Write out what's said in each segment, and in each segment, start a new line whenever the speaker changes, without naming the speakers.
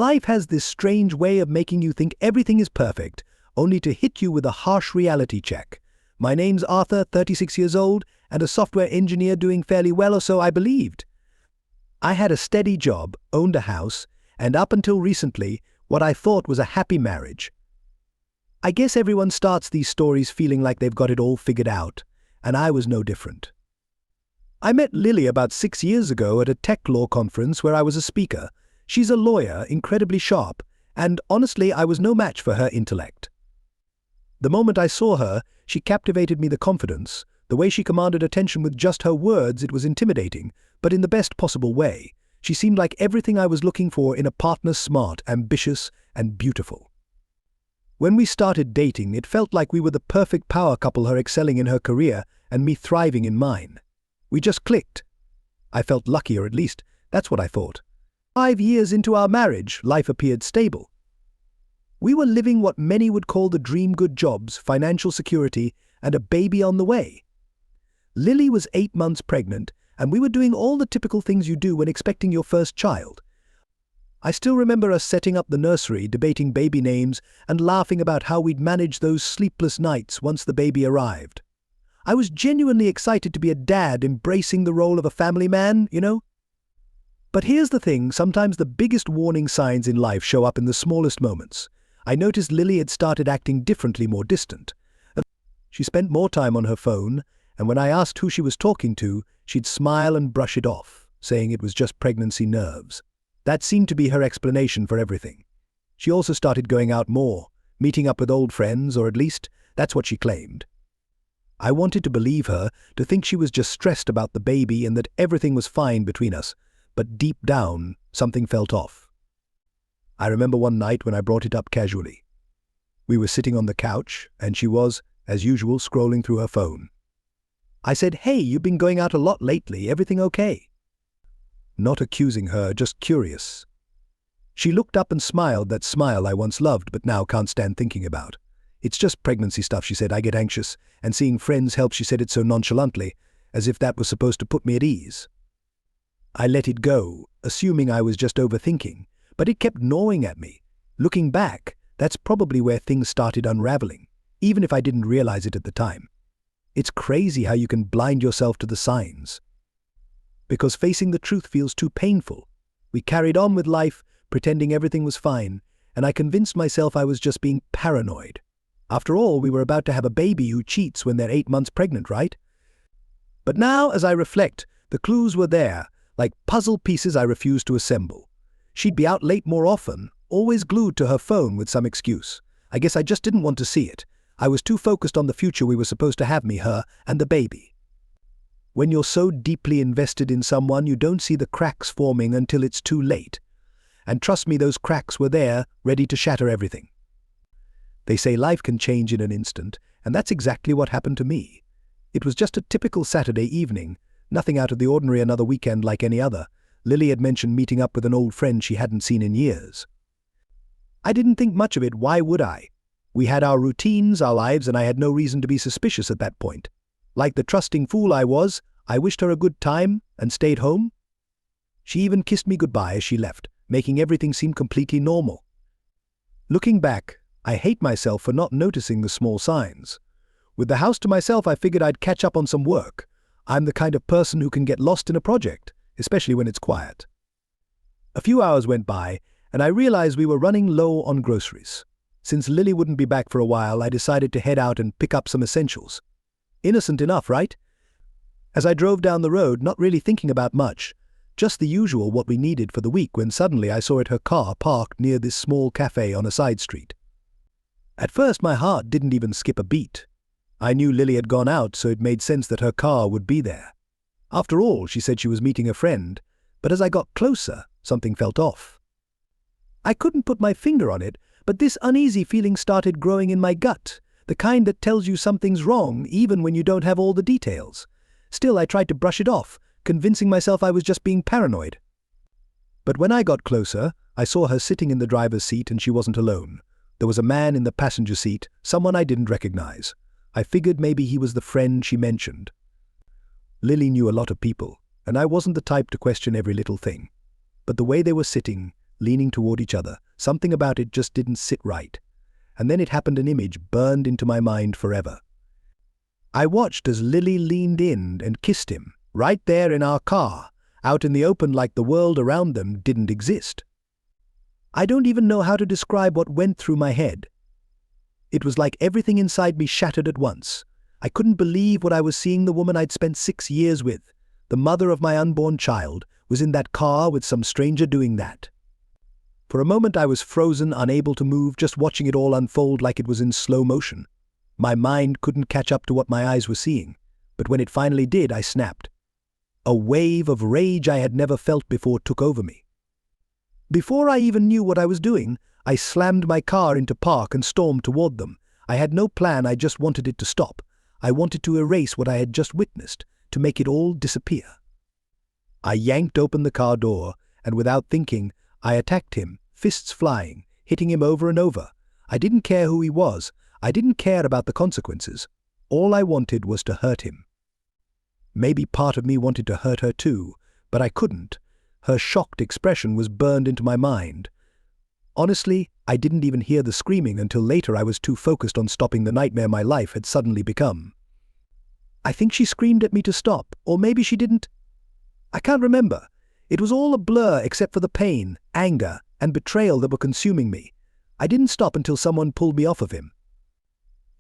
Life has this strange way of making you think everything is perfect, only to hit you with a harsh reality check. My name's Arthur, 36 years old, and a software engineer doing fairly well, or so I believed. I had a steady job, owned a house, and up until recently, what I thought was a happy marriage. I guess everyone starts these stories feeling like they've got it all figured out, and I was no different. I met Lily about 6 years ago at a tech law conference where I was a speaker. She's a lawyer, incredibly sharp, and honestly, I was no match for her intellect. The moment I saw her, she captivated me. The confidence, the way she commanded attention with just her words, it was intimidating, but in the best possible way. She seemed like everything I was looking for in a partner: smart, ambitious, and beautiful. When we started dating, it felt like we were the perfect power couple, her excelling in her career and me thriving in mine. We just clicked. I felt lucky, or at least, that's what I thought. 5 years into our marriage, life appeared stable. We were living what many would call the dream: good jobs, financial security, and a baby on the way. Lily was 8 months pregnant, and we were doing all the typical things you do when expecting your first child. I still remember us setting up the nursery, debating baby names, and laughing about how we'd manage those sleepless nights once the baby arrived. I was genuinely excited to be a dad, embracing the role of a family man, you know? But here's the thing, sometimes the biggest warning signs in life show up in the smallest moments. I noticed Lily had started acting differently, more distant. She spent more time on her phone, and when I asked who she was talking to, she'd smile and brush it off, saying it was just pregnancy nerves. That seemed to be her explanation for everything. She also started going out more, meeting up with old friends, or at least, that's what she claimed. I wanted to believe her, to think she was just stressed about the baby and that everything was fine between us, but deep down, something felt off. I remember one night when I brought it up casually. We were sitting on the couch, and she was, as usual, scrolling through her phone. I said, "Hey, you've been going out a lot lately, everything okay?" Not accusing her, just curious. She looked up and smiled, that smile I once loved but now can't stand thinking about. "It's just pregnancy stuff," she said. "I get anxious, and seeing friends helps." She said it so nonchalantly, as if that was supposed to put me at ease. I let it go, assuming I was just overthinking, but it kept gnawing at me. Looking back, that's probably where things started unraveling, even if I didn't realize it at the time. It's crazy how you can blind yourself to the signs. Because facing the truth feels too painful. We carried on with life, pretending everything was fine, and I convinced myself I was just being paranoid. After all, we were about to have a baby who cheats when they're 8 months pregnant, right? But now, as I reflect, the clues were there, like puzzle pieces I refused to assemble. She'd be out late more often, always glued to her phone with some excuse. I guess I just didn't want to see it. I was too focused on the future we were supposed to have, me, her, and the baby. When you're so deeply invested in someone, you don't see the cracks forming until it's too late. And trust me, those cracks were there, ready to shatter everything. They say life can change in an instant, and that's exactly what happened to me. It was just a typical Saturday evening, nothing out of the ordinary, another weekend like any other. Lily had mentioned meeting up with an old friend she hadn't seen in years. I didn't think much of it. Why would I? We had our routines, our lives, and I had no reason to be suspicious at that point. Like the trusting fool I was, I wished her a good time and stayed home. She even kissed me goodbye as she left, making everything seem completely normal. Looking back, I hate myself for not noticing the small signs. With the house to myself, I figured I'd catch up on some work. I'm the kind of person who can get lost in a project, especially when it's quiet. A few hours went by, and I realized we were running low on groceries. Since Lily wouldn't be back for a while, I decided to head out and pick up some essentials. Innocent enough, right? As I drove down the road, not really thinking about much, just the usual what we needed for the week, when suddenly I saw her car parked near this small cafe on a side street. At first, my heart didn't even skip a beat. I knew Lily had gone out, so it made sense that her car would be there. After all, she said she was meeting a friend, but as I got closer, something felt off. I couldn't put my finger on it, but this uneasy feeling started growing in my gut, the kind that tells you something's wrong even when you don't have all the details. Still, I tried to brush it off, convincing myself I was just being paranoid. But when I got closer, I saw her sitting in the driver's seat, and she wasn't alone. There was a man in the passenger seat, someone I didn't recognize. I figured maybe he was the friend she mentioned. Lily knew a lot of people, and I wasn't the type to question every little thing. But the way they were sitting, leaning toward each other. Something about it just didn't sit right. And then it happened, an image burned into my mind forever. I watched as Lily leaned in and kissed him, right there in our car, out in the open, like the world around them didn't exist. I don't even know how to describe what went through my head. It was like everything inside me shattered at once. I couldn't believe what I was seeing. The woman I'd spent 6 years with, the mother of my unborn child, was in that car with some stranger doing that. For a moment I was frozen, unable to move, just watching it all unfold like it was in slow motion. My mind couldn't catch up to what my eyes were seeing, but when it finally did, I snapped. A wave of rage I had never felt before took over me. Before I even knew what I was doing, I slammed my car into park and stormed toward them. I had no plan, I just wanted it to stop. I wanted to erase what I had just witnessed, to make it all disappear. I yanked open the car door, and without thinking, I attacked him, fists flying, hitting him over and over. I didn't care who he was. I didn't care about the consequences. All I wanted was to hurt him. Maybe part of me wanted to hurt her too, but I couldn't. Her shocked expression was burned into my mind. Honestly, I didn't even hear the screaming until later. I was too focused on stopping the nightmare my life had suddenly become. I think she screamed at me to stop, or maybe she didn't. I can't remember. It was all a blur except for the pain, anger, and betrayal that were consuming me. I didn't stop until someone pulled me off of him.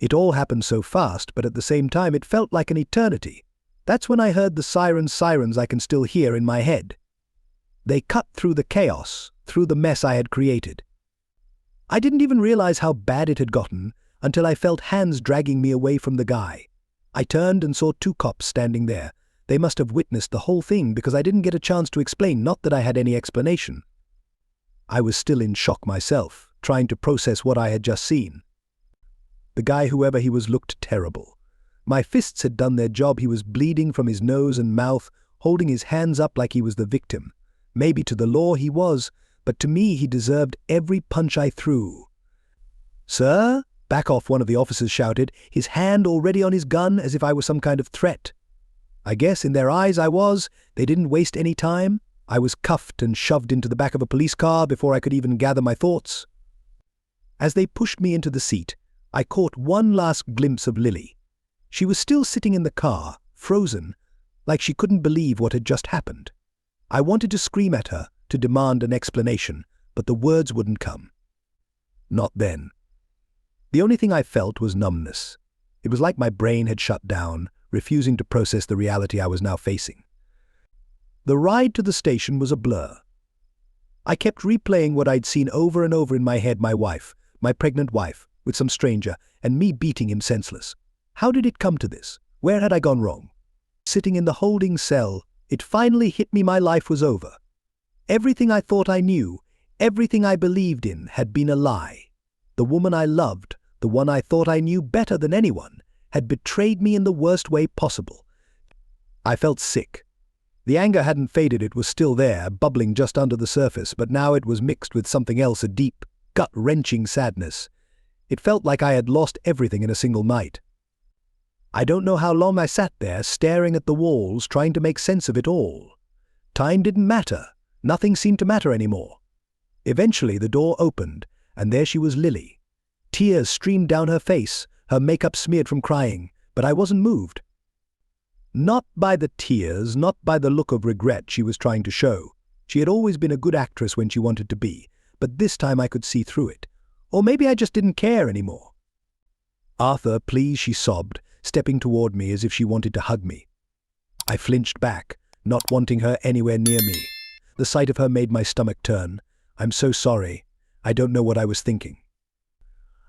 It all happened so fast, but at the same time it felt like an eternity. That's when I heard the sirens I can still hear in my head. They cut through the chaos, through the mess I had created. I didn't even realize how bad it had gotten until I felt hands dragging me away from the guy. I turned and saw 2 cops standing there. They must have witnessed the whole thing because I didn't get a chance to explain, not that I had any explanation. I was still in shock myself, trying to process what I had just seen. The guy, whoever he was, looked terrible. My fists had done their job. He was bleeding from his nose and mouth, holding his hands up like he was the victim. Maybe to the law he was, but to me he deserved every punch I threw. "Sir, back off," one of the officers shouted, his hand already on his gun as if I was some kind of threat. I guess in their eyes I was. They didn't waste any time. I was cuffed and shoved into the back of a police car before I could even gather my thoughts. As they pushed me into the seat, I caught one last glimpse of Lily. She was still sitting in the car, frozen, like she couldn't believe what had just happened. I wanted to scream at her, to demand an explanation, but the words wouldn't come. Not then. The only thing I felt was numbness. It was like my brain had shut down, refusing to process the reality I was now facing. The ride to the station was a blur. I kept replaying what I'd seen over and over in my head: my wife, my pregnant wife, with some stranger, and me beating him senseless. How did it come to this? Where had I gone wrong? Sitting in the holding cell, it finally hit me: my life was over. Everything I thought I knew, everything I believed in, had been a lie. The woman I loved, the one I thought I knew better than anyone, had betrayed me in the worst way possible. I felt sick. The anger hadn't faded. It was still there, bubbling just under the surface, but now it was mixed with something else, a deep, gut-wrenching sadness. It felt like I had lost everything in a single night. I don't know how long I sat there, staring at the walls, trying to make sense of it all. Time didn't matter. Nothing seemed to matter anymore. Eventually the door opened, and there she was, Lily. Tears streamed down her face, her makeup smeared from crying, but I wasn't moved. Not by the tears, not by the look of regret she was trying to show. She had always been a good actress when she wanted to be, but this time I could see through it. Or maybe I just didn't care anymore. "Arthur, please," she sobbed, stepping toward me as if she wanted to hug me. I flinched back, not wanting her anywhere near me. The sight of her made my stomach turn. "I'm so sorry. I don't know what I was thinking."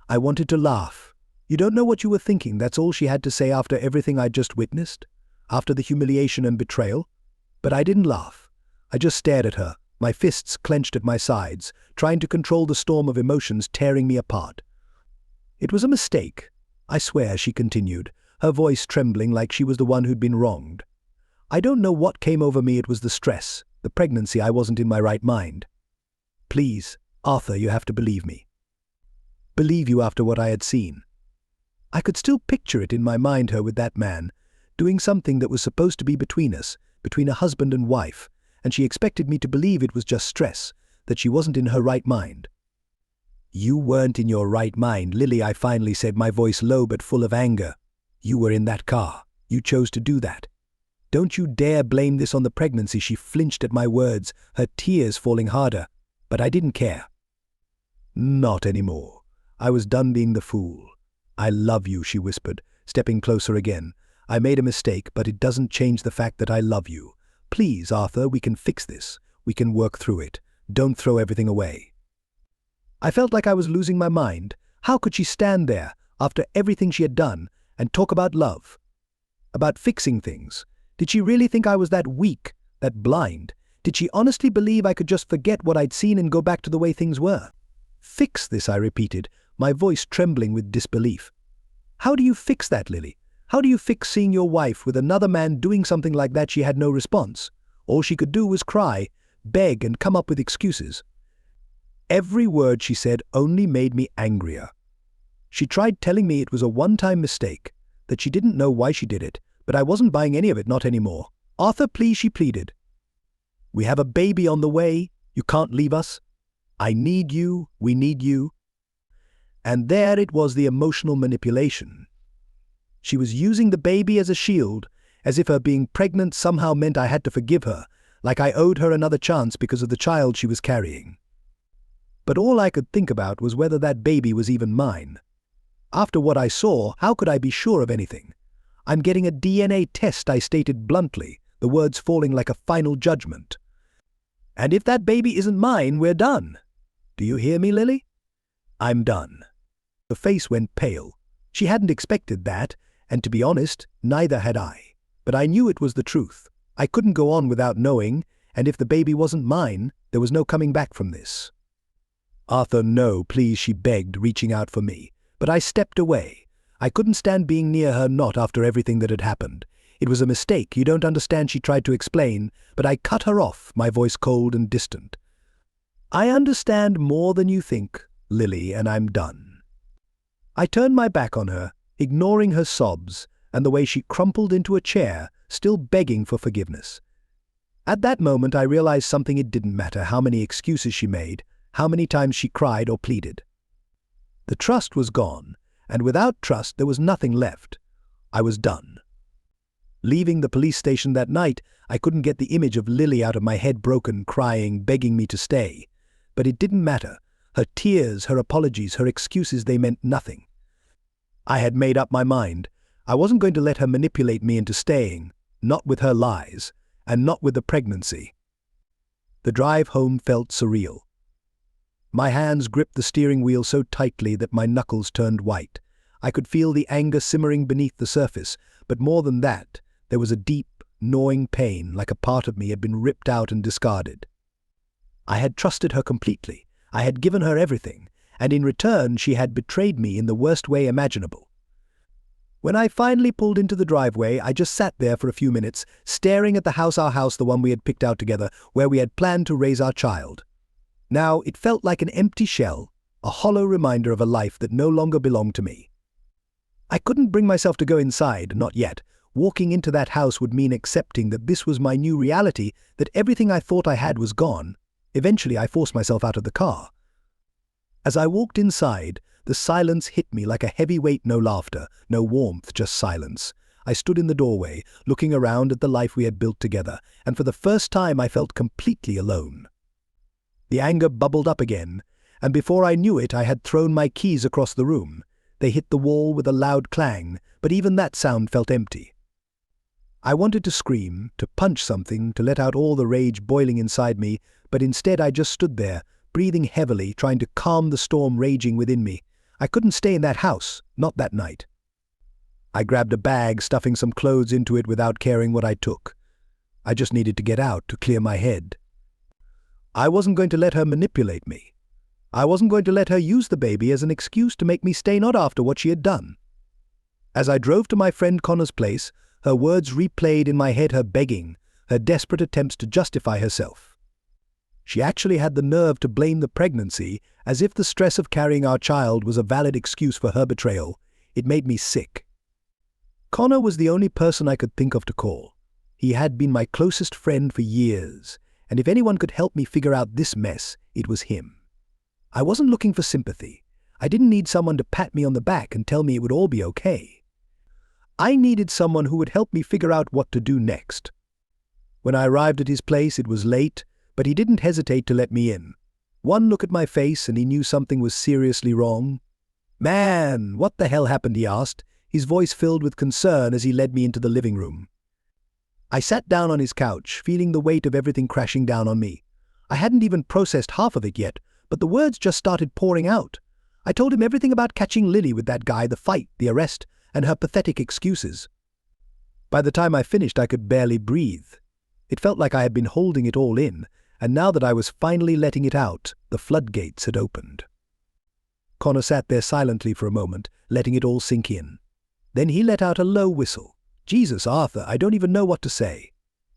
I wanted to laugh. "You don't know what you were thinking," that's all she had to say after everything I'd just witnessed, after the humiliation and betrayal. But I didn't laugh. I just stared at her, my fists clenched at my sides, trying to control the storm of emotions tearing me apart. "It was a mistake, I swear," she continued, her voice trembling like she was the one who'd been wronged. "I don't know what came over me. It was the stress, the pregnancy. I wasn't in my right mind. Please, Arthur, you have to believe me. Believe you after what I had seen." I could still picture it in my mind, her with that man, doing something that was supposed to be between us, between a husband and wife, and she expected me to believe it was just stress, that she wasn't in her right mind. "You weren't in your right mind, Lily," I finally said, my voice low but full of anger. "You were in that car. You chose to do that. Don't you dare blame this on the pregnancy." She flinched at my words, her tears falling harder. But I didn't care. "Not anymore. I was done being the fool. I love you," she whispered, stepping closer again. "I made a mistake, but it doesn't change the fact that I love you. Please, Arthur, we can fix this. We can work through it. Don't throw everything away." I felt like I was losing my mind. How could she stand there, after everything she had done, and talk about love? About fixing things? Did she really think I was that weak, that blind? Did she honestly believe I could just forget what I'd seen and go back to the way things were? "Fix this," I repeated, my voice trembling with disbelief. "How do you fix that, Lily? How do you fix seeing your wife with another man doing something like that?" She had no response. All she could do was cry, beg, and come up with excuses. Every word she said only made me angrier. She tried telling me it was a one-time mistake, that she didn't know why she did it, but I wasn't buying any of it, not anymore. "Arthur, please," she pleaded. "We have a baby on the way. You can't leave us. I need you. We need you." And there it was, the emotional manipulation. She was using the baby as a shield, as if her being pregnant somehow meant I had to forgive her, like I owed her another chance because of the child she was carrying. But all I could think about was whether that baby was even mine. After what I saw, how could I be sure of anything? "I'm getting a DNA test," I stated bluntly, the words falling like a final judgment. "And if that baby isn't mine, we're done. Do you hear me, Lily? I'm done." Her face went pale. She hadn't expected that, and to be honest, neither had I. But I knew it was the truth. I couldn't go on without knowing, and if the baby wasn't mine, there was no coming back from this. "Arthur, no, please," she begged, reaching out for me. But I stepped away. I couldn't stand being near her, not after everything that had happened. "It was a mistake, you don't understand," she tried to explain, but I cut her off, my voice cold and distant. "I understand more than you think, Lily, and I'm done." I turned my back on her, ignoring her sobs and the way she crumpled into a chair, still begging for forgiveness. At that moment I realized something. It didn't matter how many excuses she made, how many times she cried or pleaded. The trust was gone, and without trust there was nothing left. I was done. Leaving the police station that night, I couldn't get the image of Lily out of my head, broken, crying, begging me to stay. But it didn't matter. Her tears, her apologies, her excuses, they meant nothing. I had made up my mind. I wasn't going to let her manipulate me into staying, not with her lies, and not with the pregnancy. The drive home felt surreal. My hands gripped the steering wheel so tightly that my knuckles turned white. I could feel the anger simmering beneath the surface, but more than that, there was a deep, gnawing pain, like a part of me had been ripped out and discarded. I had trusted her completely. I had given her everything, and in return she had betrayed me in the worst way imaginable. When I finally pulled into the driveway, I just sat there for a few minutes, staring at the house, our house, the one we had picked out together, where we had planned to raise our child. Now it felt like an empty shell, a hollow reminder of a life that no longer belonged to me. I couldn't bring myself to go inside, not yet. Walking into that house would mean accepting that this was my new reality, that everything I thought I had was gone. Eventually I forced myself out of the car. As I walked inside, the silence hit me like a heavy weight. No laughter, no warmth, just silence. I stood in the doorway, looking around at the life we had built together, and for the first time I felt completely alone. The anger bubbled up again, and before I knew it I had thrown my keys across the room. They hit the wall with a loud clang, but even that sound felt empty. I wanted to scream, to punch something, to let out all the rage boiling inside me, but instead I just stood there, breathing heavily, trying to calm the storm raging within me. I couldn't stay in that house, not that night. I grabbed a bag, stuffing some clothes into it without caring what I took. I just needed to get out, to clear my head. I wasn't going to let her manipulate me. I wasn't going to let her use the baby as an excuse to make me stay, not after what she had done. As I drove to my friend Connor's place, her words replayed in my head, her begging, her desperate attempts to justify herself. She actually had the nerve to blame the pregnancy, as if the stress of carrying our child was a valid excuse for her betrayal. It made me sick. Connor was the only person I could think of to call. He had been my closest friend for years, and if anyone could help me figure out this mess, it was him. I wasn't looking for sympathy. I didn't need someone to pat me on the back and tell me it would all be okay. I needed someone who would help me figure out what to do next. When I arrived at his place, it was late, but he didn't hesitate to let me in. One look at my face and he knew something was seriously wrong. "Man, what the hell happened?" he asked, his voice filled with concern as he led me into the living room. I sat down on his couch, feeling the weight of everything crashing down on me. I hadn't even processed half of it yet, but the words just started pouring out. I told him everything about catching Lily with that guy, the fight, the arrest, and her pathetic excuses. By the time I finished, I could barely breathe. It felt like I had been holding it all in, and now that I was finally letting it out, the floodgates had opened. Connor sat there silently for a moment, letting it all sink in. Then he let out a low whistle. "Jesus, Arthur, I don't even know what to say."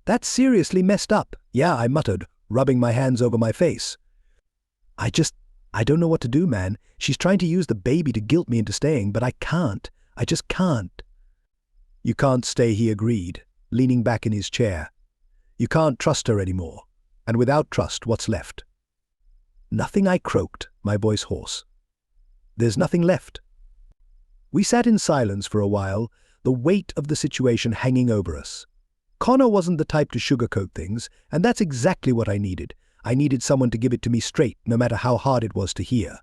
"That's seriously messed up." "Yeah," I muttered, rubbing my hands over my face. I don't know what to do, man. She's trying to use the baby to guilt me into staying, but I can't. I just can't." "You can't stay," he agreed, leaning back in his chair. "You can't trust her anymore. And without trust, what's left?" "Nothing," I croaked, my voice hoarse. "There's nothing left." We sat in silence for a while, the weight of the situation hanging over us. Connor wasn't the type to sugarcoat things, and that's exactly what I needed. I needed someone to give it to me straight, no matter how hard it was to hear.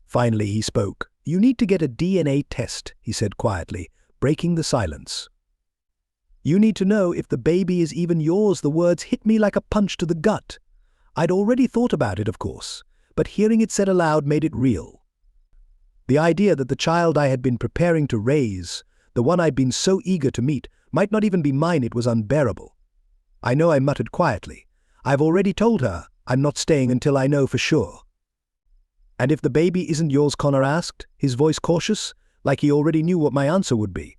Finally, he spoke. "You need to get a DNA test," he said quietly, breaking the silence. "You need to know if the baby is even yours." The words hit me like a punch to the gut. I'd already thought about it, of course, but hearing it said aloud made it real. The idea that the child I had been preparing to raise, the one I'd been so eager to meet, might not even be mine, it was unbearable. I know I muttered quietly. "I've already told her I'm not staying until I know for sure." "And if the baby isn't yours?" Connor asked, his voice cautious, like he already knew what my answer would be.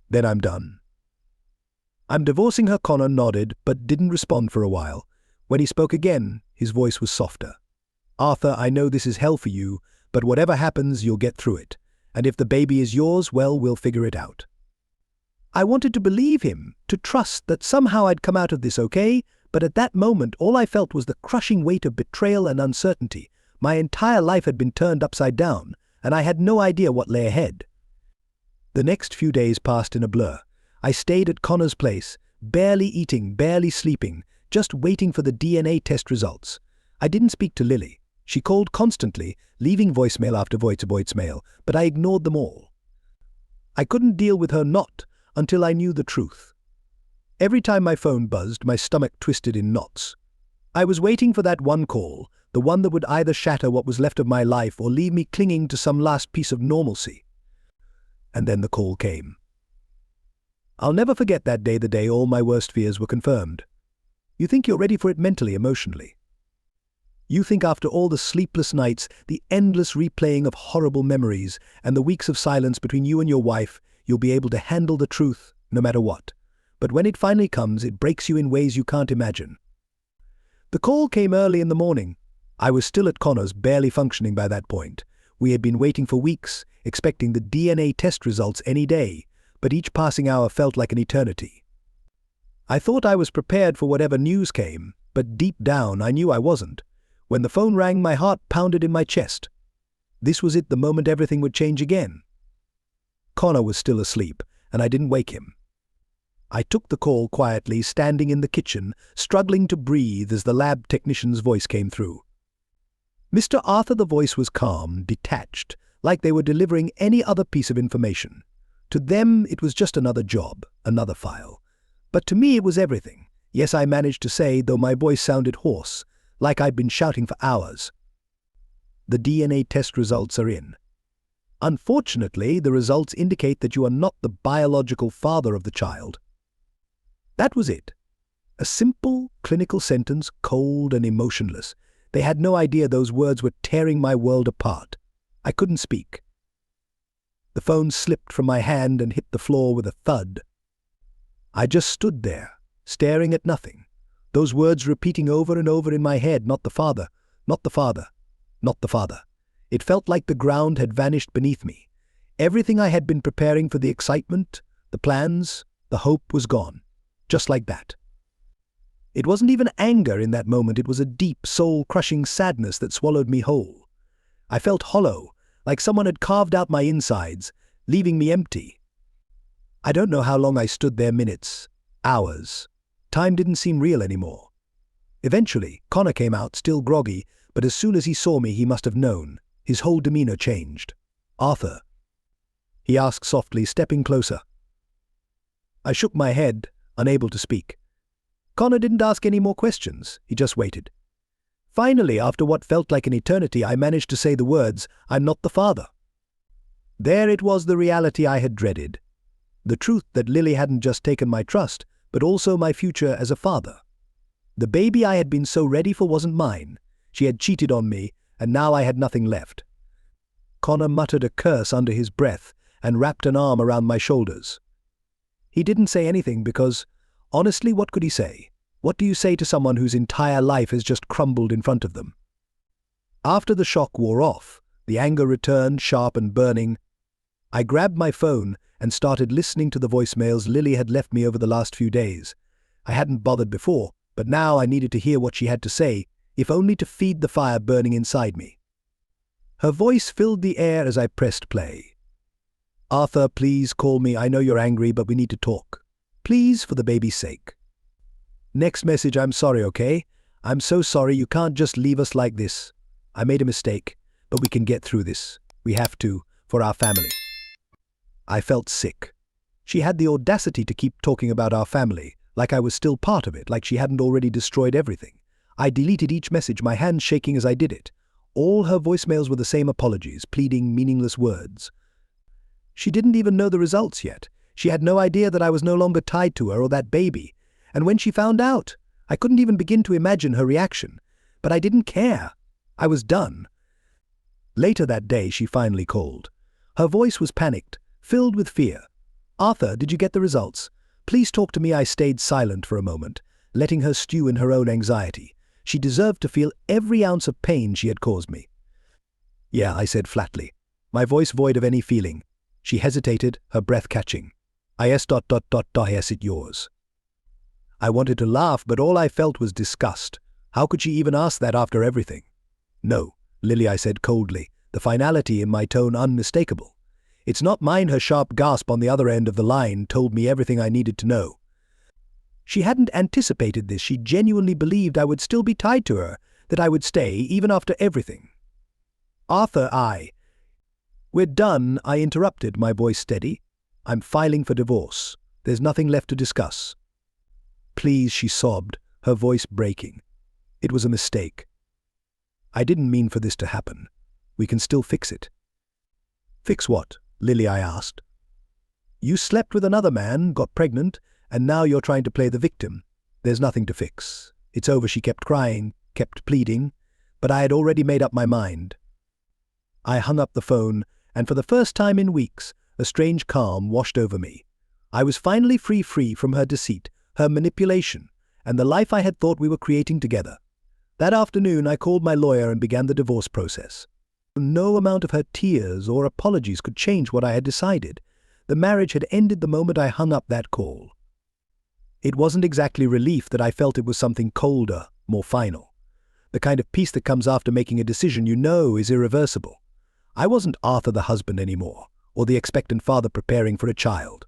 "Then I'm done." "I'm divorcing her." Connor nodded, but didn't respond for a while. When he spoke again, his voice was softer. "Arthur, I know this is hell for you, but whatever happens, you'll get through it. And if the baby is yours, well, we'll figure it out." I wanted to believe him, to trust that somehow I'd come out of this okay, but at that moment all I felt was the crushing weight of betrayal and uncertainty. My entire life had been turned upside down, and I had no idea what lay ahead. The next few days passed in a blur. I stayed at Connor's place, barely eating, barely sleeping, just waiting for the DNA test results. I didn't speak to Lily. She called constantly, leaving voicemail after voicemail, but I ignored them all. I couldn't deal with her not until I knew the truth. Every time my phone buzzed, my stomach twisted in knots. I was waiting for that one call, the one that would either shatter what was left of my life or leave me clinging to some last piece of normalcy. And then the call came. I'll never forget that day, the day all my worst fears were confirmed. You think you're ready for it mentally, emotionally. You think after all the sleepless nights, the endless replaying of horrible memories, and the weeks of silence between you and your wife, you'll be able to handle the truth, no matter what. But when it finally comes, it breaks you in ways you can't imagine. The call came early in the morning. I was still at Connor's, barely functioning by that point. We had been waiting for weeks, expecting the DNA test results any day, but each passing hour felt like an eternity. I thought I was prepared for whatever news came, but deep down I knew I wasn't. When the phone rang, my heart pounded in my chest. This was it, the moment everything would change again. Connor was still asleep, and I didn't wake him. I took the call quietly, standing in the kitchen, struggling to breathe as the lab technician's voice came through. "Mr. Arthur," the voice was calm, detached, like they were delivering any other piece of information. To them, it was just another job, another file. But to me, it was everything. Yes, I managed to say, though my voice sounded hoarse, like I'd been shouting for hours. "The DNA test results are in. Unfortunately, the results indicate that you are not the biological father of the child." That was it. A simple, clinical sentence, cold and emotionless. They had no idea those words were tearing my world apart. I couldn't speak. The phone slipped from my hand and hit the floor with a thud. I just stood there, staring at nothing. Those words repeating over and over in my head, "Not the father, not the father, not the father." It felt like the ground had vanished beneath me. Everything I had been preparing for, the excitement, the plans, the hope was gone. Just like that. It wasn't even anger in that moment, it was a deep, soul-crushing sadness that swallowed me whole. I felt hollow, like someone had carved out my insides, leaving me empty. I don't know how long I stood there, minutes, hours. Time didn't seem real anymore. Eventually, Connor came out, still groggy, but as soon as he saw me, he must have known. His whole demeanor changed. "Arthur?" he asked softly, stepping closer. I shook my head, unable to speak. Connor didn't ask any more questions, he just waited. Finally, after what felt like an eternity, I managed to say the words, "I'm not the father." There it was, the reality I had dreaded. The truth that Lily hadn't just taken my trust, but also my future as a father. The baby I had been so ready for wasn't mine. She had cheated on me, and now I had nothing left. Connor muttered a curse under his breath and wrapped an arm around my shoulders. He didn't say anything because, honestly, what could he say? What do you say to someone whose entire life has just crumbled in front of them? After the shock wore off, the anger returned, sharp and burning. I grabbed my phone and started listening to the voicemails Lily had left me over the last few days. I hadn't bothered before, but now I needed to hear what she had to say, if only to feed the fire burning inside me. Her voice filled the air as I pressed play. "Arthur, please call me. I know you're angry, but we need to talk. Please, for the baby's sake." Next message, "I'm sorry, okay? I'm so sorry, you can't just leave us like this. I made a mistake, but we can get through this. We have to, for our family." I felt sick. She had the audacity to keep talking about our family, like I was still part of it, like she hadn't already destroyed everything. I deleted each message, my hands shaking as I did it. All her voicemails were the same apologies, pleading meaningless words. She didn't even know the results yet. She had no idea that I was no longer tied to her or that baby. And when she found out, I couldn't even begin to imagine her reaction. But I didn't care. I was done. Later that day, she finally called. Her voice was panicked, filled with fear. "Arthur, did you get the results? Please talk to me." I stayed silent for a moment, letting her stew in her own anxiety. She deserved to feel every ounce of pain she had caused me. "Yeah," I said flatly, my voice void of any feeling. She hesitated, her breath catching. "Yes, yes, it's yours." I wanted to laugh, but all I felt was disgust. How could she even ask that after everything? "No, Lily," I said coldly, the finality in my tone unmistakable. "It's not mine." Her sharp gasp on the other end of the line told me everything I needed to know. She hadn't anticipated this. She genuinely believed I would still be tied to her, that I would stay even after everything. "Arthur, We're done," I interrupted, my voice steady. "I'm filing for divorce. There's nothing left to discuss." "Please," she sobbed, her voice breaking. "It was a mistake. I didn't mean for this to happen. We can still fix it." "Fix what, Lily?" I asked. "You slept with another man, got pregnant, and now you're trying to play the victim. There's nothing to fix. It's over." She kept crying, kept pleading, but I had already made up my mind. I hung up the phone, and for the first time in weeks, a strange calm washed over me. I was finally free from her deceit, her manipulation, and the life I had thought we were creating together. That afternoon, I called my lawyer and began the divorce process. No amount of her tears or apologies could change what I had decided. The marriage had ended the moment I hung up that call. It wasn't exactly relief that I felt, it was something colder, more final. The kind of peace that comes after making a decision you know is irreversible. I wasn't Arthur the husband anymore, or the expectant father preparing for a child.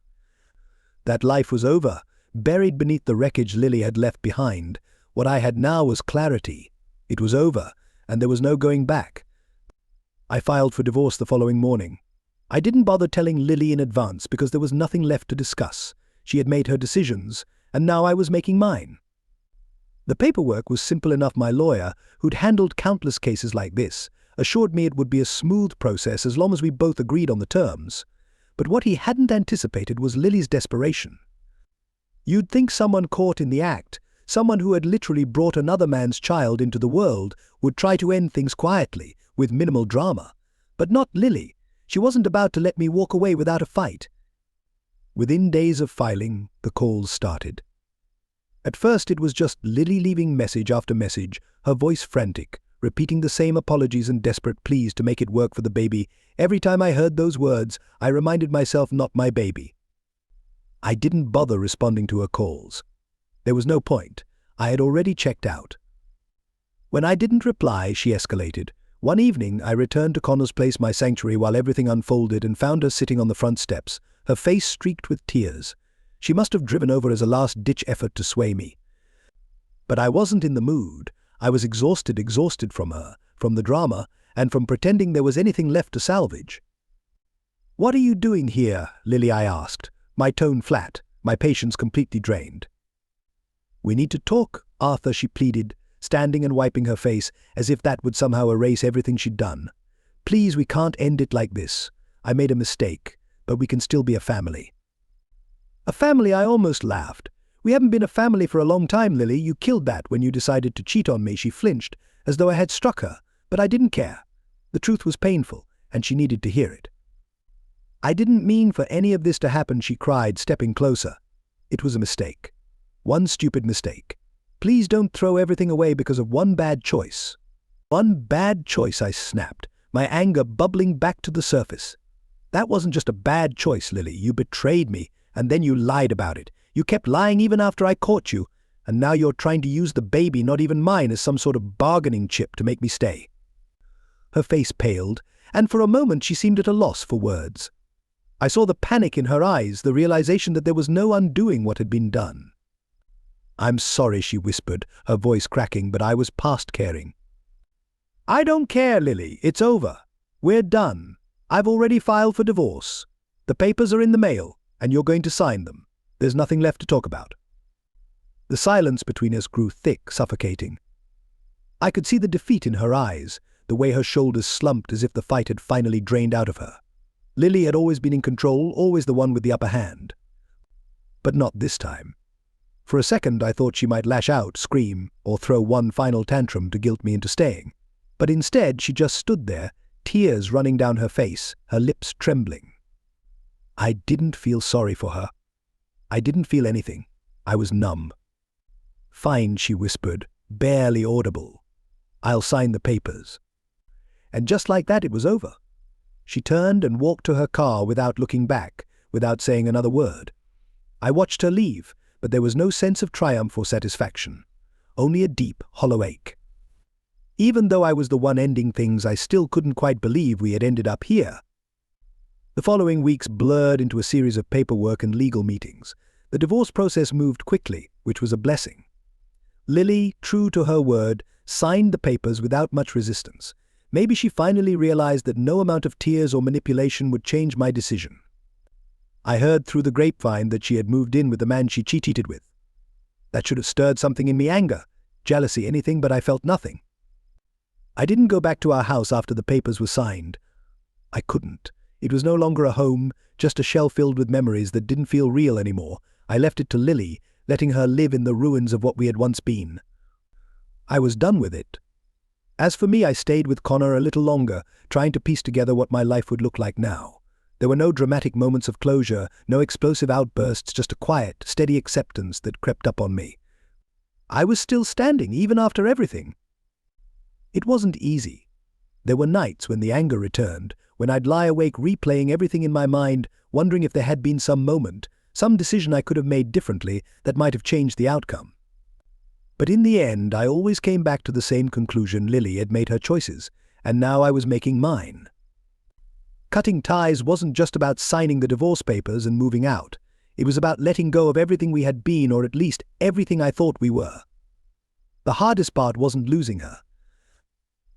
That life was over, buried beneath the wreckage Lily had left behind. What I had now was clarity. It was over, and there was no going back. I filed for divorce the following morning. I didn't bother telling Lily in advance because there was nothing left to discuss. She had made her decisions, and now I was making mine. The paperwork was simple enough. My lawyer, who'd handled countless cases like this, assured me it would be a smooth process as long as we both agreed on the terms. But what he hadn't anticipated was Lily's desperation. You'd think someone caught in the act, someone who had literally brought another man's child into the world, would try to end things quietly, with minimal drama. But not Lily. She wasn't about to let me walk away without a fight. Within days of filing, the calls started. At first it was just Lily leaving message after message, her voice frantic, repeating the same apologies and desperate pleas to make it work for the baby. Every time I heard those words, I reminded myself, not my baby. I didn't bother responding to her calls. There was no point. I had already checked out. When I didn't reply, she escalated. One evening, I returned to Connor's place, my sanctuary, while everything unfolded, and found her sitting on the front steps, her face streaked with tears. She must have driven over as a last-ditch effort to sway me. But I wasn't in the mood. I was exhausted from her, from the drama, and from pretending there was anything left to salvage. "What are you doing here, Lily?" I asked, my tone flat, my patience completely drained. "We need to talk, Arthur," she pleaded, standing and wiping her face, as if that would somehow erase everything she'd done. "Please, we can't end it like this. I made a mistake, but we can still be a family." "A family?" I almost laughed. "We haven't been a family for a long time, Lily. You killed that when you decided to cheat on me." She flinched, as though I had struck her, but I didn't care. The truth was painful, and she needed to hear it. "I didn't mean for any of this to happen," she cried, stepping closer. "It was a mistake. One stupid mistake. Please don't throw everything away because of one bad choice." "One bad choice?" I snapped, my anger bubbling back to the surface. "That wasn't just a bad choice, Lily. You betrayed me, and then you lied about it. You kept lying even after I caught you, and now you're trying to use the baby, not even mine, as some sort of bargaining chip to make me stay." Her face paled, and for a moment she seemed at a loss for words. I saw the panic in her eyes, the realization that there was no undoing what had been done. "I'm sorry," she whispered, her voice cracking, but I was past caring. "I don't care, Lily. It's over. We're done. I've already filed for divorce. The papers are in the mail, and you're going to sign them. There's nothing left to talk about." The silence between us grew thick, suffocating. I could see the defeat in her eyes, the way her shoulders slumped as if the fight had finally drained out of her. Lily had always been in control, always the one with the upper hand. But not this time. For a second I thought she might lash out, scream, or throw one final tantrum to guilt me into staying. But instead she just stood there, tears running down her face, her lips trembling. I didn't feel sorry for her. I didn't feel anything. I was numb. "Fine," she whispered, barely audible. "I'll sign the papers." And just like that it was over. She turned and walked to her car without looking back, without saying another word. I watched her leave, but there was no sense of triumph or satisfaction, only a deep, hollow ache. Even though I was the one ending things, I still couldn't quite believe we had ended up here. The following weeks blurred into a series of paperwork and legal meetings. The divorce process moved quickly, which was a blessing. Lily, true to her word, signed the papers without much resistance. Maybe she finally realized that no amount of tears or manipulation would change my decision. I heard through the grapevine that she had moved in with the man she cheated with. That should have stirred something in me, anger, jealousy, anything, but I felt nothing. I didn't go back to our house after the papers were signed. I couldn't. It was no longer a home, just a shell filled with memories that didn't feel real anymore. I left it to Lily, letting her live in the ruins of what we had once been. I was done with it. As for me, I stayed with Connor a little longer, trying to piece together what my life would look like now. There were no dramatic moments of closure, no explosive outbursts, just a quiet, steady acceptance that crept up on me. I was still standing, even after everything. It wasn't easy. There were nights when the anger returned, when I'd lie awake replaying everything in my mind, wondering if there had been some moment, some decision I could have made differently that might have changed the outcome. But in the end, I always came back to the same conclusion: Lily had made her choices, and now I was making mine. Cutting ties wasn't just about signing the divorce papers and moving out. It was about letting go of everything we had been, or at least everything I thought we were. The hardest part wasn't losing her.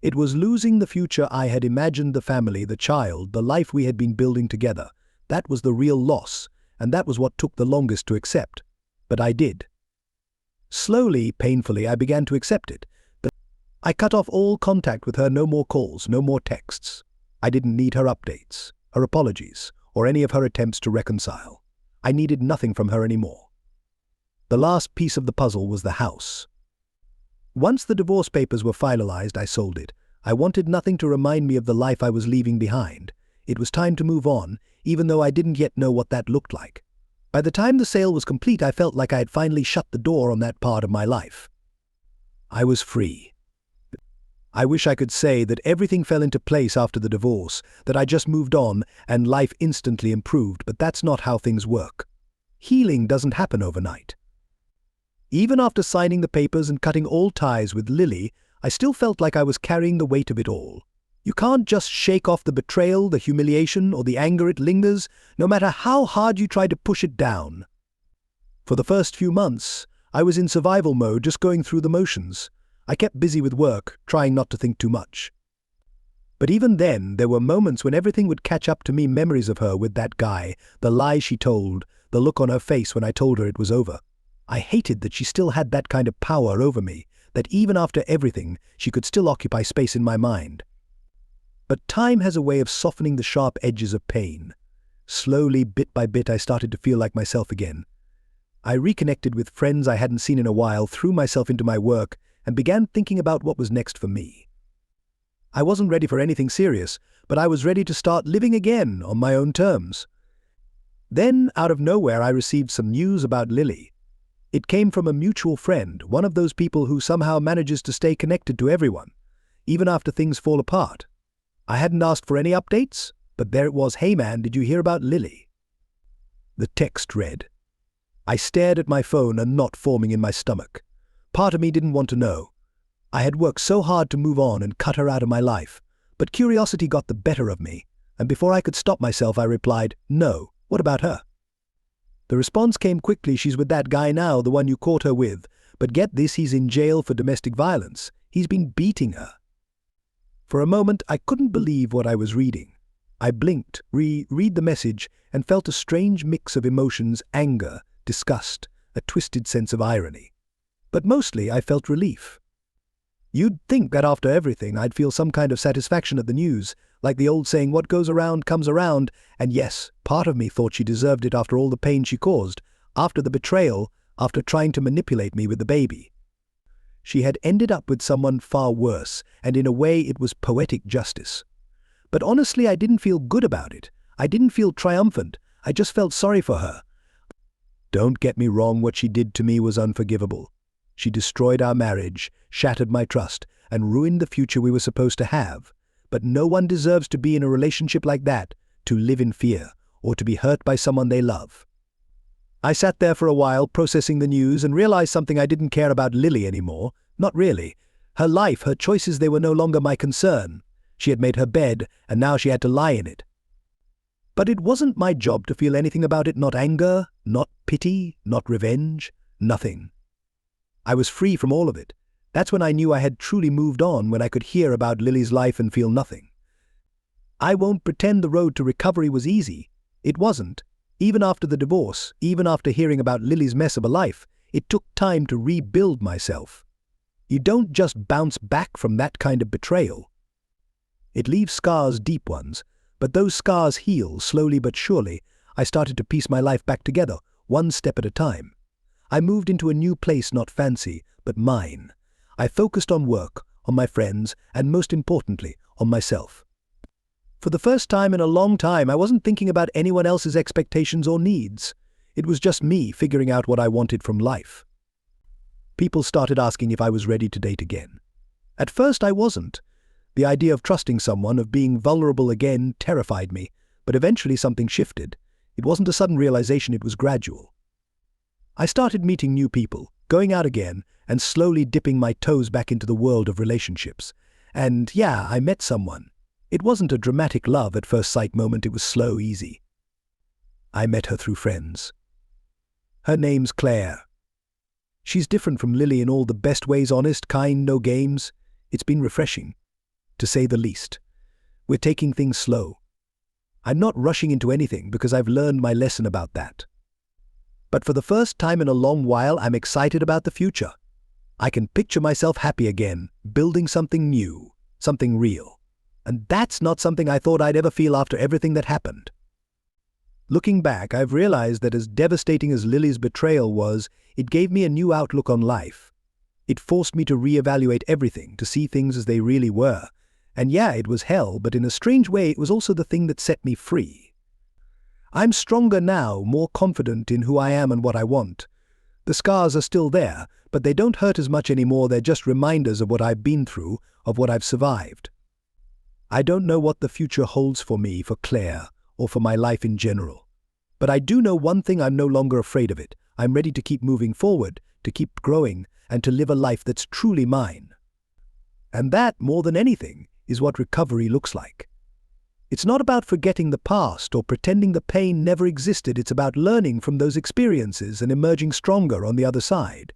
It was losing the future I had imagined, the family, the child, the life we had been building together. That was the real loss, and that was what took the longest to accept. But I did. Slowly, painfully, I began to accept it. But I cut off all contact with her, no more calls, no more texts. I didn't need her updates, her apologies, or any of her attempts to reconcile. I needed nothing from her anymore. The last piece of the puzzle was the house. Once the divorce papers were finalized, I sold it. I wanted nothing to remind me of the life I was leaving behind. It was time to move on, even though I didn't yet know what that looked like. By the time the sale was complete, I felt like I had finally shut the door on that part of my life. I was free. I wish I could say that everything fell into place after the divorce, that I just moved on and life instantly improved, but that's not how things work. Healing doesn't happen overnight. Even after signing the papers and cutting all ties with Lily, I still felt like I was carrying the weight of it all. You can't just shake off the betrayal, the humiliation, or the anger. It lingers, no matter how hard you try to push it down. For the first few months, I was in survival mode, just going through the motions. I kept busy with work, trying not to think too much. But even then, there were moments when everything would catch up to me, memories of her with that guy, the lies she told, the look on her face when I told her it was over. I hated that she still had that kind of power over me, that even after everything, she could still occupy space in my mind. But time has a way of softening the sharp edges of pain. Slowly, bit by bit, I started to feel like myself again. I reconnected with friends I hadn't seen in a while, threw myself into my work, and began thinking about what was next for me. I wasn't ready for anything serious, but I was ready to start living again on my own terms. Then, out of nowhere, I received some news about Lily. It came from a mutual friend, one of those people who somehow manages to stay connected to everyone, even after things fall apart. I hadn't asked for any updates, but there it was. "Hey man, did you hear about Lily?" The text read. I stared at my phone, a knot forming in my stomach. Part of me didn't want to know. I had worked so hard to move on and cut her out of my life, but curiosity got the better of me, and before I could stop myself, I replied, "No, what about her?" The response came quickly. "She's with that guy now, the one you caught her with, but get this, he's in jail for domestic violence. He's been beating her." For a moment, I couldn't believe what I was reading. I blinked, read the message, and felt a strange mix of emotions: anger, disgust, a twisted sense of irony. But mostly, I felt relief. You'd think that after everything, I'd feel some kind of satisfaction at the news, like the old saying, "What goes around comes around," and yes, part of me thought she deserved it after all the pain she caused, after the betrayal, after trying to manipulate me with the baby. She had ended up with someone far worse, and in a way it was poetic justice. But honestly, I didn't feel good about it. I didn't feel triumphant. I just felt sorry for her. Don't get me wrong, what she did to me was unforgivable. She destroyed our marriage, shattered my trust, and ruined the future we were supposed to have. But no one deserves to be in a relationship like that, to live in fear, or to be hurt by someone they love. I sat there for a while, processing the news, and realized something: I didn't care about Lily anymore. Not really. Her life, her choices, they were no longer my concern. She had made her bed, and now she had to lie in it. But it wasn't my job to feel anything about it, not anger, not pity, not revenge, nothing. I was free from all of it. That's when I knew I had truly moved on, when I could hear about Lily's life and feel nothing. I won't pretend the road to recovery was easy. It wasn't. Even after the divorce, even after hearing about Lily's mess of a life, it took time to rebuild myself. You don't just bounce back from that kind of betrayal. It leaves scars, deep ones, but those scars heal slowly but surely. I started to piece my life back together, one step at a time. I moved into a new place, not fancy, but mine. I focused on work, on my friends, and most importantly, on myself. For the first time in a long time, I wasn't thinking about anyone else's expectations or needs. It was just me figuring out what I wanted from life. People started asking if I was ready to date again. At first, I wasn't. The idea of trusting someone, of being vulnerable again, terrified me, but eventually something shifted. It wasn't a sudden realization, it was gradual. I started meeting new people, going out again, and slowly dipping my toes back into the world of relationships. And yeah, I met someone. It wasn't a dramatic love at first sight moment, it was slow, easy. I met her through friends. Her name's Claire. She's different from Lily in all the best ways: honest, kind, no games. It's been refreshing, to say the least. We're taking things slow. I'm not rushing into anything because I've learned my lesson about that. But for the first time in a long while, I'm excited about the future. I can picture myself happy again, building something new, something real. And that's not something I thought I'd ever feel after everything that happened. Looking back, I've realized that as devastating as Lily's betrayal was, it gave me a new outlook on life. It forced me to reevaluate everything, to see things as they really were. And yeah, it was hell, but in a strange way, it was also the thing that set me free. I'm stronger now, more confident in who I am and what I want. The scars are still there, but they don't hurt as much anymore. They're just reminders of what I've been through, of what I've survived. I don't know what the future holds for me, for Claire, or for my life in general. But I do know one thing: I'm no longer afraid of it. I'm ready to keep moving forward, to keep growing, and to live a life that's truly mine. And that, more than anything, is what recovery looks like. It's not about forgetting the past or pretending the pain never existed. It's about learning from those experiences and emerging stronger on the other side.